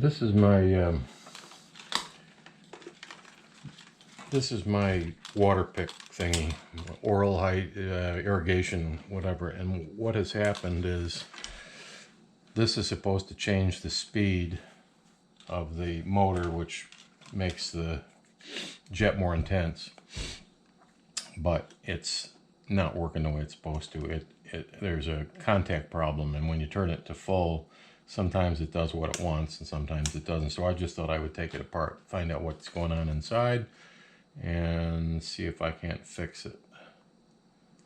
This is my water pick thingy, oral height, irrigation, whatever. And what has happened is this is supposed to change the speed of the motor, which makes the jet more intense, but it's not working the way it's supposed to. There's a contact problem, and when you turn it to full, sometimes it does what it wants and sometimes it doesn't. So I just thought I would take it apart, find out what's going on inside, and see if I can't fix it.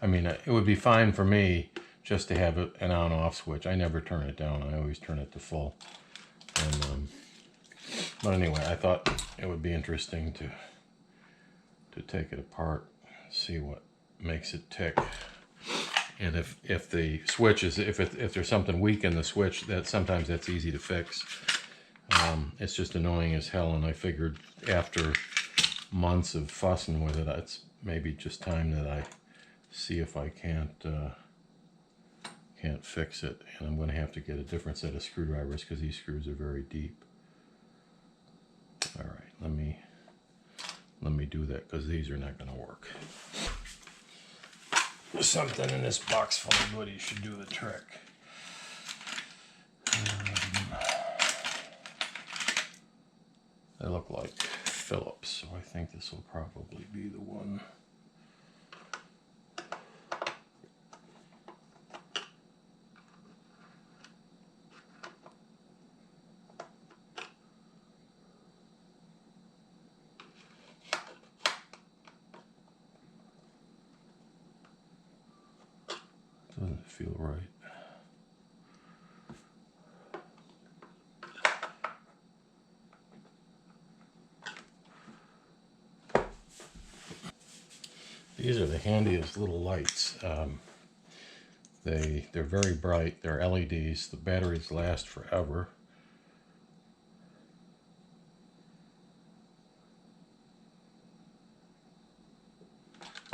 I mean, it would be fine for me just to have an on-off switch. I never turn it down. I always turn it to full. And but anyway, I thought it would be interesting to take it apart, see what makes it tick. And if the switch is, if there's something weak in the switch, sometimes that's easy to fix. It's just annoying as hell, and I figured after months of fussing with it, it's maybe just time that I see if I can't fix it. And I'm going to have to get a different set of screwdrivers because these screws are very deep. All right, let me do that because these are not going to work. Something in this box full of goodies should do the trick. They look like Phillips, so I think this will probably be the one. Doesn't feel right. These are the handiest little lights. They're very bright. They're LEDs. The batteries last forever.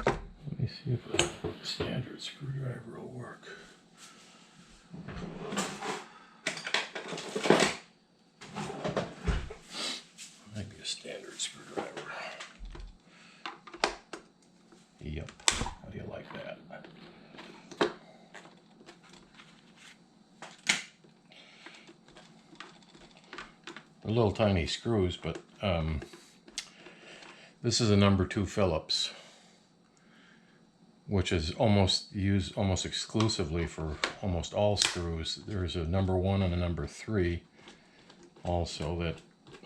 Let me see if a standard screwdriver will work. Might be a standard screwdriver. Yep. How do you like that? They're little tiny screws, but this is a number 2 Phillips, which is used almost exclusively for almost all screws. There's a number 1 and a number 3 also that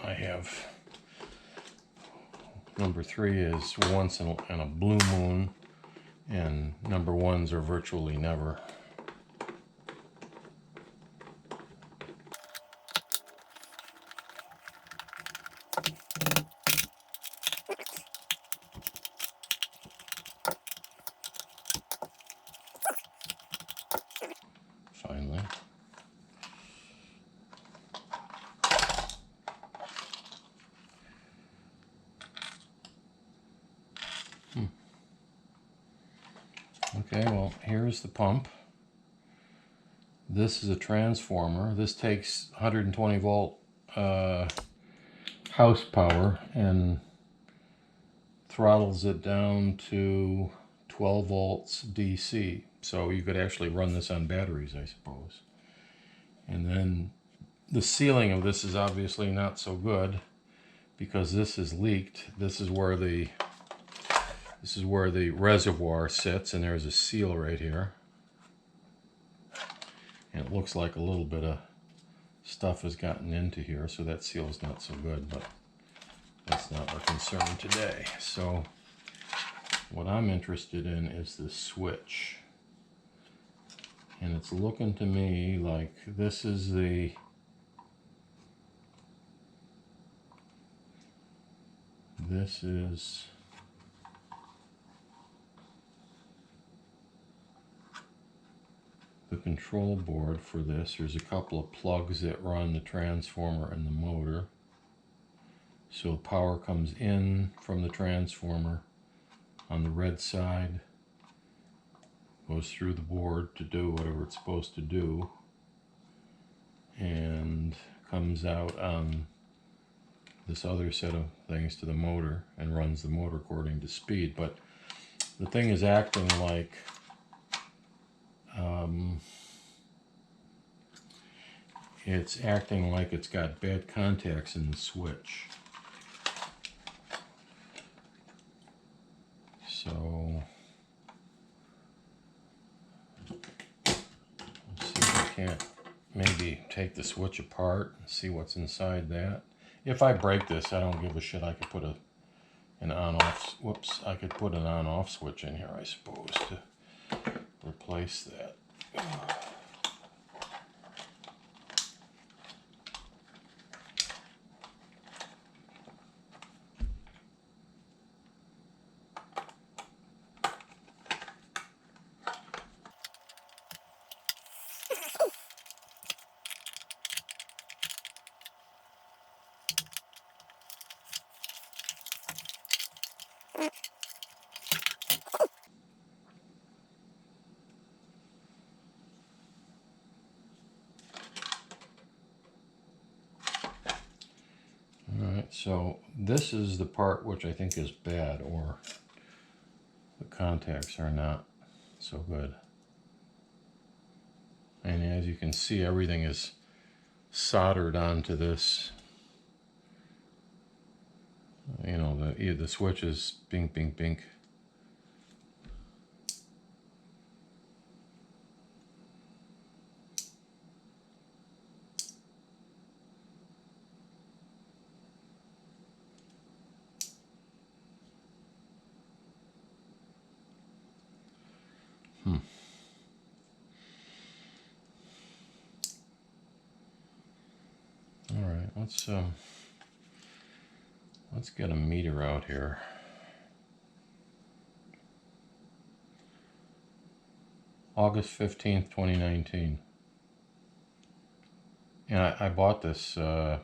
I have. Number 3 is once in a blue moon, and number 1s are virtually never. Finally. Okay, well, here's the pump. This is a transformer. This takes 120 volt house power and throttles it down to 12 volts DC. So you could actually run this on batteries, I suppose. And then the sealing of this is obviously not so good because this is leaked. This is where the reservoir sits, and there's a seal right here. And it looks like a little bit of stuff has gotten into here, so that seal is not so good, but that's not our concern today. So what I'm interested in is the switch. And it's looking to me like this is the control board for this. There's a couple of plugs that run the transformer and the motor. So power comes in from the transformer on the red side, goes through the board to do whatever it's supposed to do, and comes out on this other set of things to the motor and runs the motor according to speed. But the thing is acting like it's acting like it's got bad contacts in the switch. So let's see if I can't maybe take the switch apart and see what's inside that. If I break this, I don't give a shit. I could put an on-off. Whoops! I could put an on-off switch in here, I suppose, to replace that. Alright, so this is the part which I think is bad, or the contacts are not so good. And as you can see, everything is soldered onto this. You know, the switch is bink, bink, bink. All right, let's get a meter out here. August 15th, 2019. And I bought this about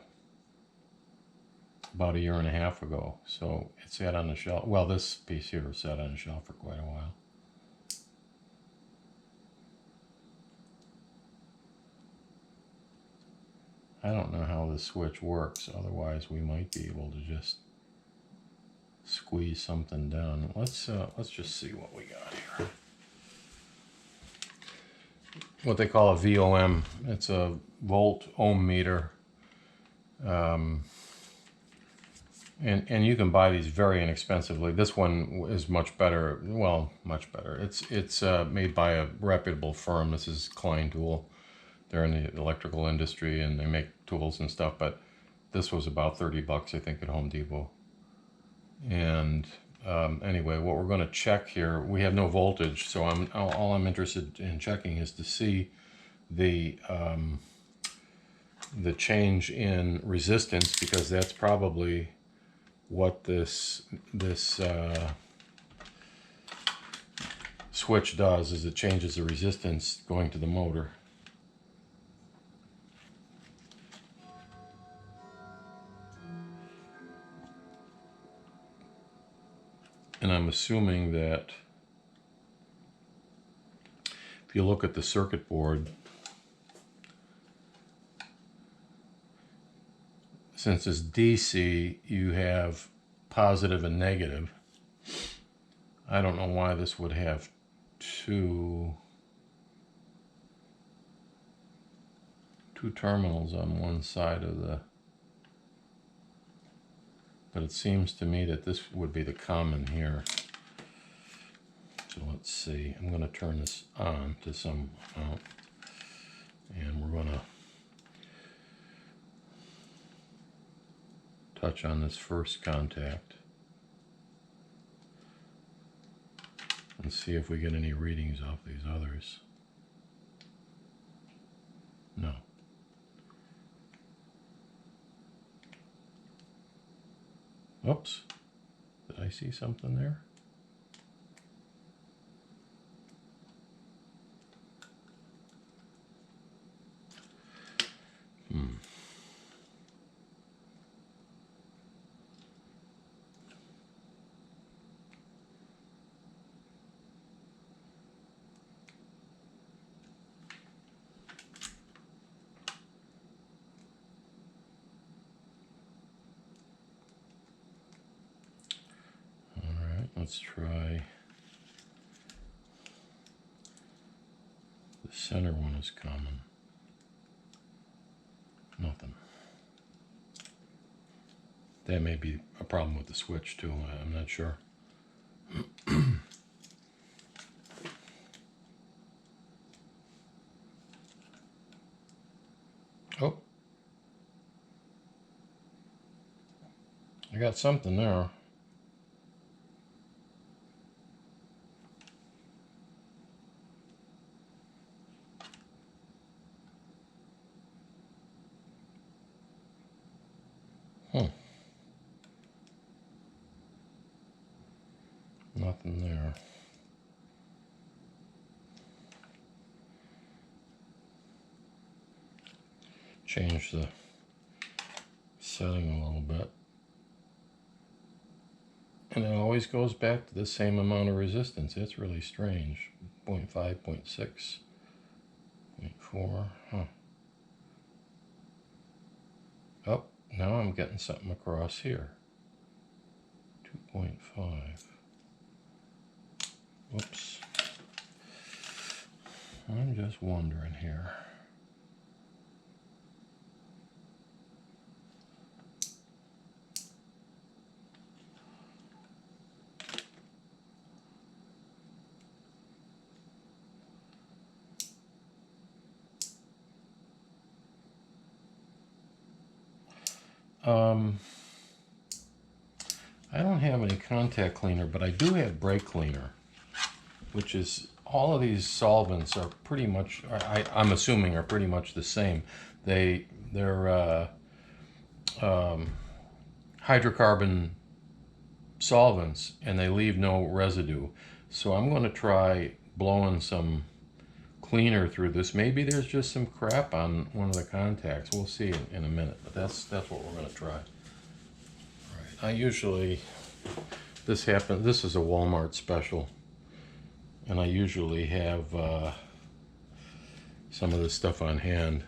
a year and a half ago, so it sat on the shelf. Well, this piece here sat on the shelf for quite a while. I don't know how this switch works, otherwise we might be able to just squeeze something down. Let's just see what we got here. What they call a VOM. It's a volt ohm meter. And you can buy these very inexpensively. This one is much better. Well, much better. It's made by a reputable firm. This is Klein Tool. They're in the electrical industry and they make tools and stuff. But this was about 30 bucks, I think, at Home Depot. And anyway, what we're going to check here, we have no voltage, so all I'm interested in checking is to see the change in resistance, because that's probably what this switch does, is it changes the resistance going to the motor. And I'm assuming that if you look at the circuit board, since it's DC, you have positive and negative. I don't know why this would have two terminals on one side of the, but it seems to me that this would be the common here. So let's see, I'm going to turn this on to some amount, and we're going to touch on this first contact and see if we get any readings off these others. No. Oops, did I see something there? Let's try the center one is common. Nothing. That may be a problem with the switch too. I'm not sure. Oh, I got something there. Nothing there. Change the setting a little bit. And it always goes back to the same amount of resistance. It's really strange. 0.5, 0.6, 0.4. Huh. Oh, now I'm getting something across here. 2.5. Whoops. I'm just wondering here. I don't have any contact cleaner, but I do have brake cleaner, which is, all of these solvents are pretty much, I'm assuming, are pretty much the same. They're hydrocarbon solvents, and they leave no residue. So I'm going to try blowing some cleaner through this. Maybe there's just some crap on one of the contacts. We'll see in a minute, but that's what we're going to try. All right. I usually, this is a Walmart special, and I usually have some of this stuff on hand.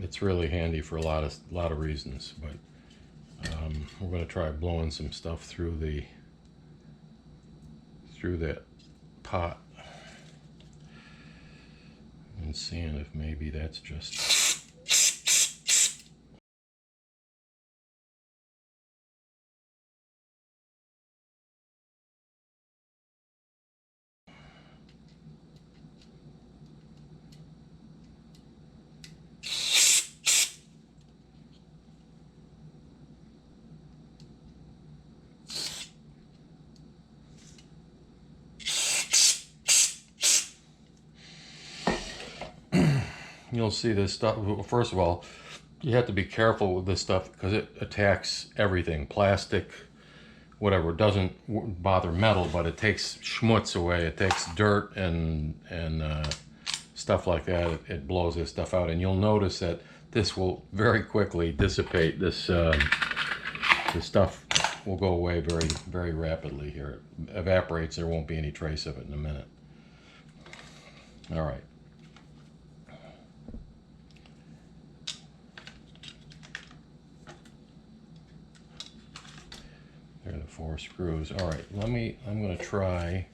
It's really handy for a lot of reasons, but we're going to try blowing some stuff through that pot and seeing if maybe that's just you'll see this stuff. First of all, you have to be careful with this stuff because it attacks everything. Plastic, whatever. It doesn't bother metal, but it takes schmutz away. It takes dirt and stuff like that. It blows this stuff out. And you'll notice that this will very quickly dissipate. This stuff will go away very, very rapidly here. It evaporates. There won't be any trace of it in a minute. All right. There are the 4 screws. All right, I'm going to try,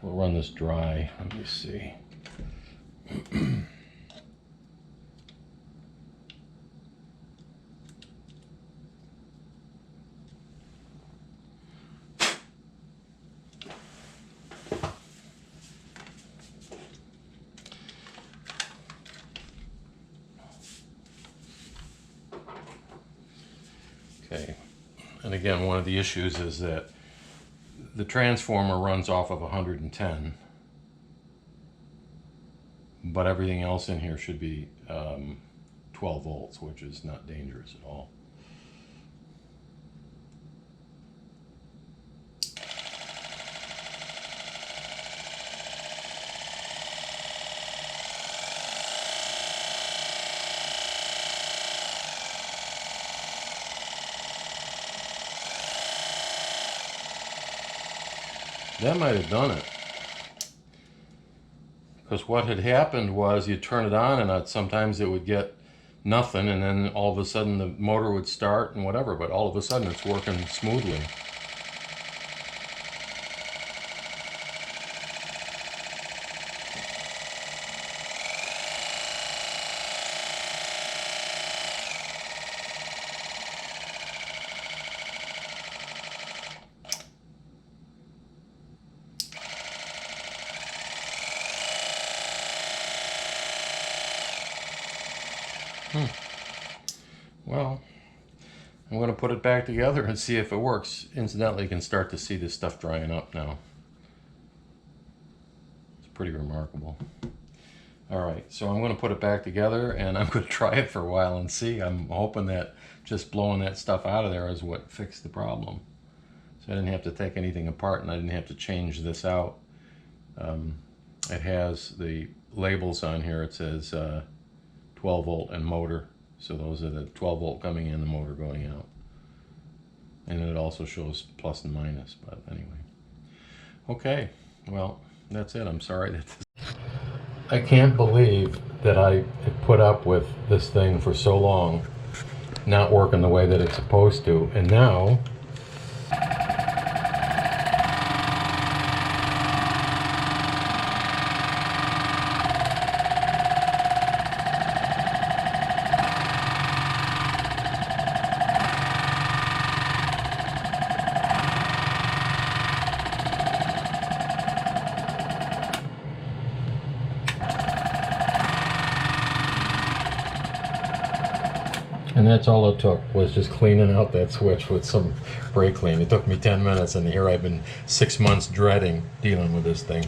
we'll run this dry. Let me see. Okay. And again, one of the issues is that the transformer runs off of 110, but everything else in here should be 12 volts, which is not dangerous at all. That might have done it. Because what had happened was you turn it on and sometimes it would get nothing, and then all of a sudden the motor would start and whatever, but all of a sudden it's working smoothly. Well, I'm going to put it back together and see if it works. Incidentally, you can start to see this stuff drying up now. It's pretty remarkable. All right, so I'm going to put it back together and I'm going to try it for a while and see. I'm hoping that just blowing that stuff out of there is what fixed the problem. So I didn't have to take anything apart and I didn't have to change this out. It has the labels on here. It says 12 volt and motor. So those are the 12 volt coming in, the motor going out. And it also shows plus and minus, but anyway. Okay, well, that's it. I'm sorry that I can't believe that I put up with this thing for so long, not working the way that it's supposed to, and now and that's all it took, was just cleaning out that switch with some brake clean. It took me 10 minutes, and here I've been 6 months dreading dealing with this thing.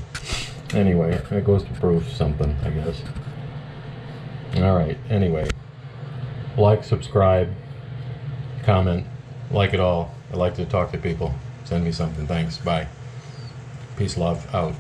Anyway, that goes to prove something, I guess. Alright, anyway. Like, subscribe, comment, like it all. I like to talk to people. Send me something. Thanks. Bye. Peace, love, out.